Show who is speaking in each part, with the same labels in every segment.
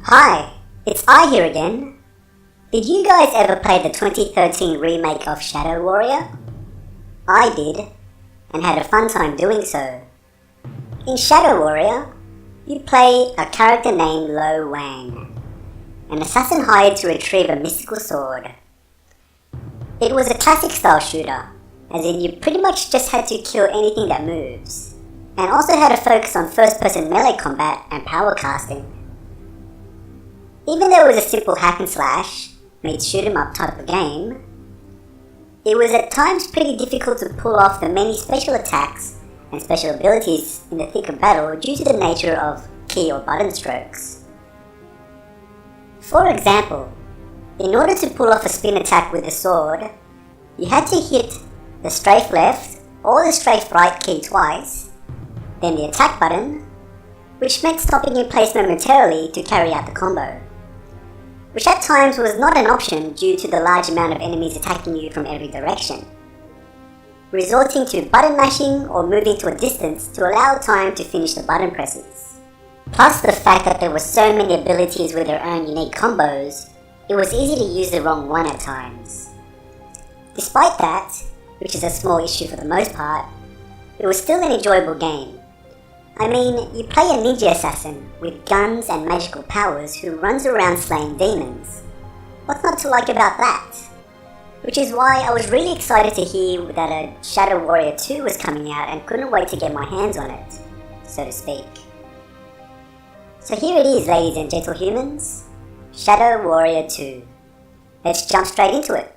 Speaker 1: Hi, it's I here again. Did you guys ever play the 2013 remake of Shadow Warrior? I did, and had a fun time doing so. In Shadow Warrior, you play a character named Lo Wang, an assassin hired to retrieve a mystical sword. It was a classic style shooter, as in you pretty much just had to kill anything that moves, and also had a focus on first-person melee combat and power casting. Even though it was a simple hack and slash, made shoot 'em up type of game, it was at times pretty difficult to pull off the many special attacks and special abilities in the thick of battle due to the nature of key or button strokes. For example, in order to pull off a spin attack with the sword, you had to hit the strafe left or the strafe right key twice, then the attack button, which meant stopping in place momentarily to carry out the combo, which at times was not an option due to the large amount of enemies attacking you from every direction, resorting to button mashing or moving to a distance to allow time to finish the button presses. Plus the fact that there were so many abilities with their own unique combos, it was easy to use the wrong one at times. Despite that, which is a small issue for the most part, it was still an enjoyable game. I mean, you play a ninja assassin with guns and magical powers who runs around slaying demons. What's not to like about that? Which is why I was really excited to hear that a Shadow Warrior 2 was coming out and couldn't wait to get my hands on it, so to speak. So here it is, ladies and gentle humans, Shadow Warrior 2. Let's jump straight into it.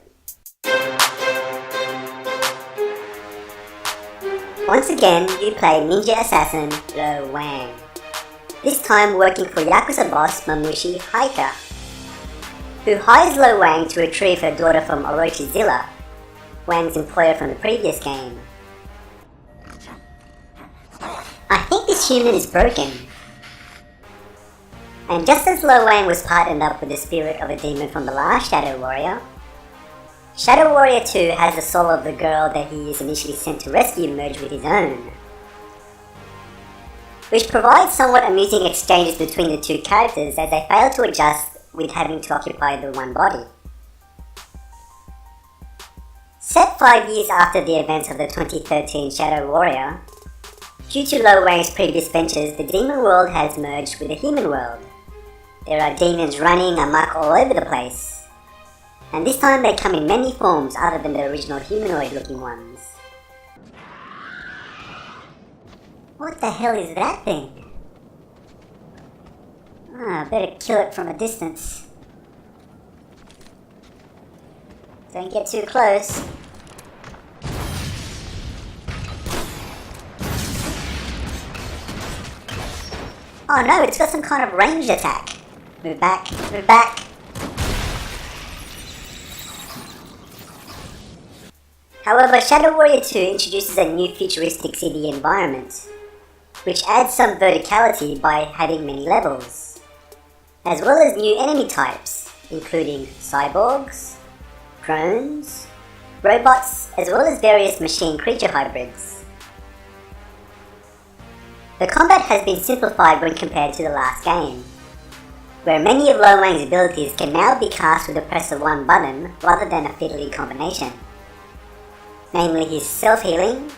Speaker 1: Once again, you play ninja assassin Lo Wang, this time working for Yakuza boss Mamushi Haika, who hires Lo Wang to retrieve her daughter from Orochizilla, Wang's employer from the previous game. I think this human is broken. And just as Lo Wang was partnered up with the spirit of a demon from the last Shadow Warrior, Shadow Warrior 2 has the soul of the girl that he is initially sent to rescue merged with his own, which provides somewhat amusing exchanges between the two characters as they fail to adjust with having to occupy the one body. Set 5 years after the events of the 2013 Shadow Warrior, due to Lo Wang's previous ventures, the demon world has merged with the human world. There are demons running amok all over the place, and this time they come in many forms other than the original humanoid looking ones. What the hell is that thing? Better kill it from a distance. Don't get too close. Oh no, it's got some kind of ranged attack. Move back, move back. However, Shadow Warrior 2 introduces a new futuristic city environment, which adds some verticality by having many levels, as well as new enemy types, including cyborgs, drones, robots, as well as various machine creature hybrids. The combat has been simplified when compared to the last game, where many of Lo Wang's abilities can now be cast with the press of one button rather than a fiddly combination, namely his self-healing,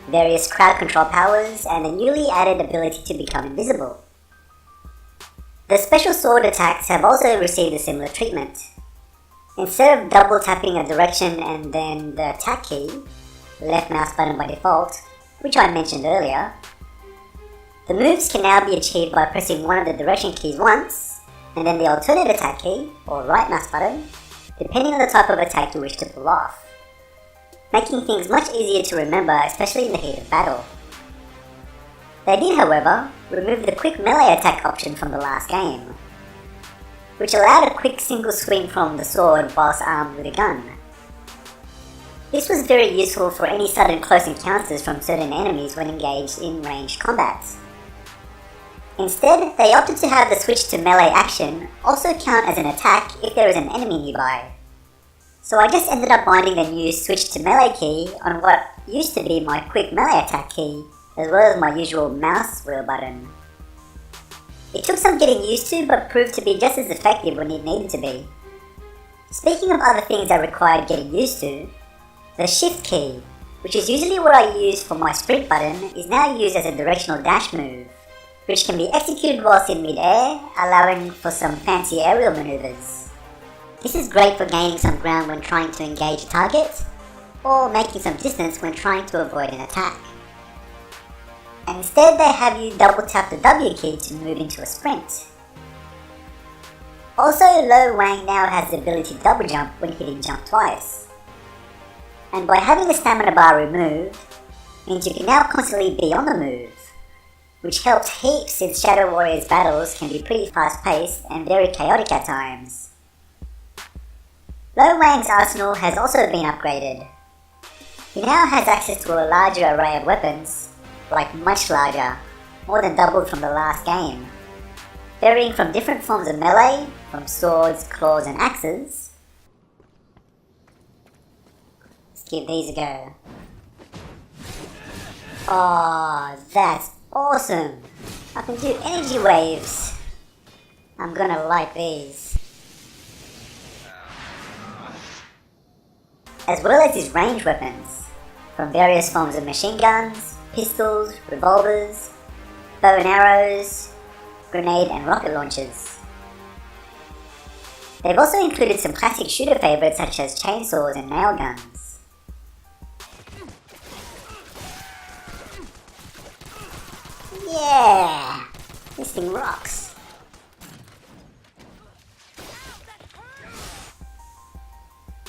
Speaker 1: various crowd control powers, and the newly added ability to become invisible. The special sword attacks have also received a similar treatment. Instead of double tapping a direction and then the attack key, the left mouse button by default, which I mentioned earlier, the moves can now be achieved by pressing one of the direction keys once, and then the alternate attack key, or right mouse button, depending on the type of attack you wish to pull off, making things much easier to remember, especially in the heat of battle. They did, however, remove the quick melee attack option from the last game, which allowed a quick single swing from the sword whilst armed with a gun. This was very useful for any sudden close encounters from certain enemies when engaged in ranged combats. Instead, they opted to have the switch to melee action also count as an attack if there is an enemy nearby. So I just ended up binding the new switch to melee key on what used to be my quick melee attack key, as well as my usual mouse wheel button. It took some getting used to, but proved to be just as effective when it needed to be. Speaking of other things that required getting used to, the shift key, which is usually what I use for my sprint button, is now used as a directional dash move, which can be executed whilst in mid-air, allowing for some fancy aerial maneuvers. This is great for gaining some ground when trying to engage a target, or making some distance when trying to avoid an attack. And instead they have you double tap the W key to move into a sprint. Also, Lo Wang now has the ability to double jump when hitting jump twice. And by having the stamina bar removed, means you can now constantly be on the move, which helps heaps since Shadow Warrior's battles can be pretty fast paced and very chaotic at times. Lo Wang's arsenal has also been upgraded. He now has access to a larger array of weapons, like much larger, more than doubled from the last game, varying from different forms of melee, from swords, claws and axes. Let's give these a go. Oh, that's awesome! I can do energy waves. I'm gonna like these. As well as his range weapons, from various forms of machine guns, pistols, revolvers, bow and arrows, grenade and rocket launchers. They've also included some classic shooter favourites such as chainsaws and nail guns. Yeah! This thing rocks!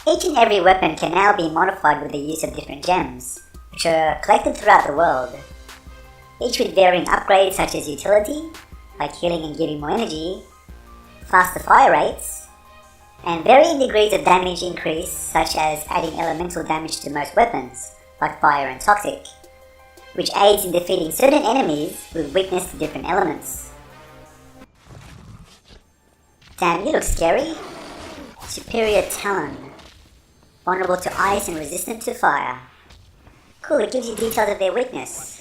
Speaker 1: Each and every weapon can now be modified with the use of different gems, which are collected throughout the world, each with varying upgrades such as utility, like healing and giving more energy, faster fire rates, and varying degrees of damage increase such as adding elemental damage to most weapons, like fire and toxic, which aids in defeating certain enemies with weakness to different elements. Damn, you look scary. Superior Talon. Vulnerable to ice and resistant to fire. Cool, it gives you details of their weakness.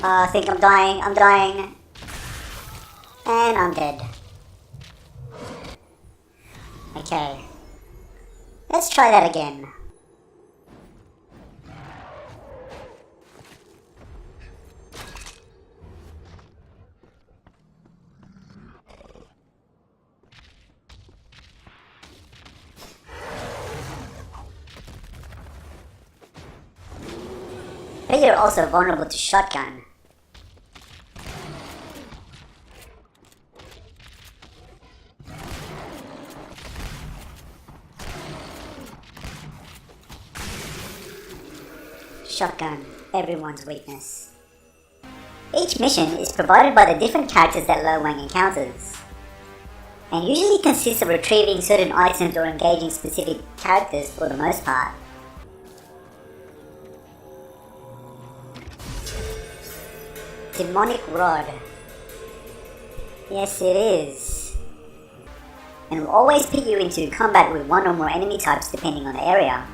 Speaker 1: I think I'm dying. And I'm dead. Okay. Let's try that again. But you're also vulnerable to shotgun. Shotgun, everyone's weakness. Each mission is provided by the different characters that Lo Wang encounters, and usually consists of retrieving certain items or engaging specific characters for the most part. Demonic Rod. Yes, it is. And will always put you into combat with one or more enemy types depending on the area.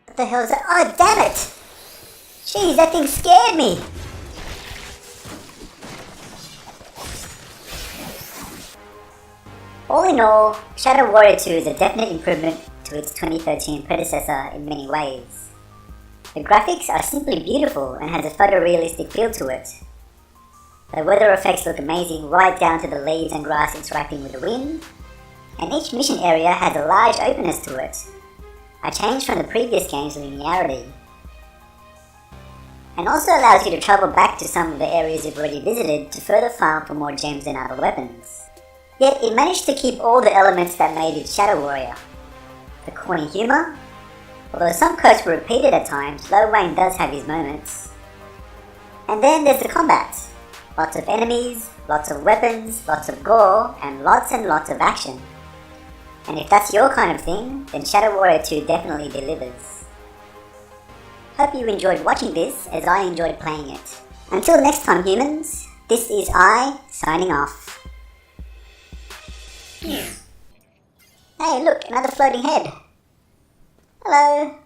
Speaker 1: What the hell is that? Oh, damn it! Jeez, that thing scared me! All in all, Shadow Warrior 2 is a definite improvement to its 2013 predecessor in many ways. The graphics are simply beautiful and has a photorealistic feel to it. The weather effects look amazing right down to the leaves and grass interacting with the wind, and each mission area has a large openness to it, a change from the previous game's linearity, and also allows you to travel back to some of the areas you've already visited to further farm for more gems and other weapons. Yet it managed to keep all the elements that made it Shadow Warrior. The corny humour, although some quotes were repeated at times, Lo Wang does have his moments. And then there's the combat. Lots of enemies, lots of weapons, lots of gore, and lots of action. And if that's your kind of thing, then Shadow Warrior 2 definitely delivers. Hope you enjoyed watching this as I enjoyed playing it. Until next time, humans, this is I, signing off. Hey, look, another floating head. Hello.